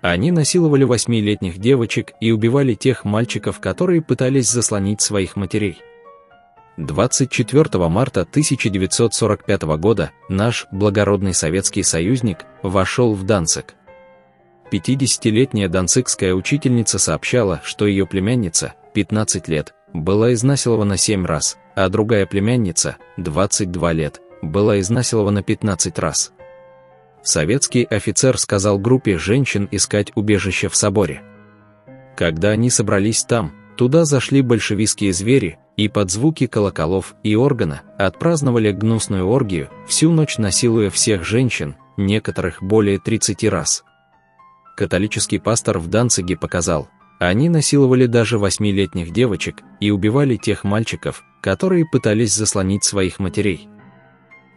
Они насиловали 8-летних девочек и убивали тех мальчиков, которые пытались заслонить своих матерей. 24 марта 1945 года наш благородный советский союзник вошел в Данциг. 50-летняя данцигская учительница сообщала, что ее племянница, 15 лет, была изнасилована 7 раз, а другая племянница, 22 лет, была изнасилована 15 раз. Советский офицер сказал группе женщин искать убежище в соборе. Когда они собрались там, туда зашли большевистские звери и под звуки колоколов и органа отпраздновали гнусную оргию, всю ночь насилуя всех женщин, некоторых более 30 раз. Католический пастор в Данциге показал, они насиловали даже 8-летних девочек и убивали тех мальчиков, которые пытались заслонить своих матерей.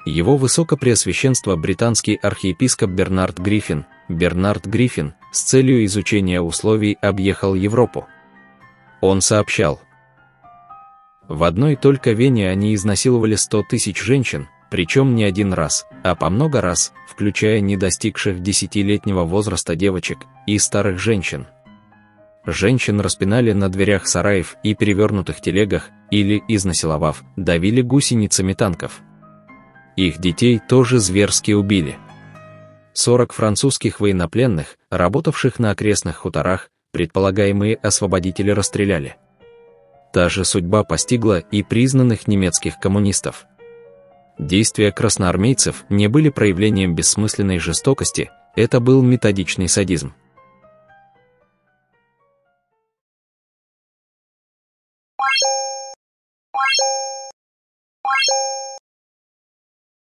Его высокопреосвященство британский архиепископ Бернард Гриффин с целью изучения условий объехал Европу. Он сообщал: в одной только Вене они изнасиловали 100 тысяч женщин, причем не один раз, а по много раз, включая не достигших 10-летнего возраста девочек и старых женщин. Женщин распинали на дверях сараев и перевернутых телегах или, изнасиловав, давили гусеницами танков. Их детей тоже зверски убили. 40 французских военнопленных, работавших на окрестных хуторах, предполагаемые освободители расстреляли. Та же судьба постигла и признанных немецких коммунистов. Действия красноармейцев не были проявлением бессмысленной жестокости, это был методичный садизм.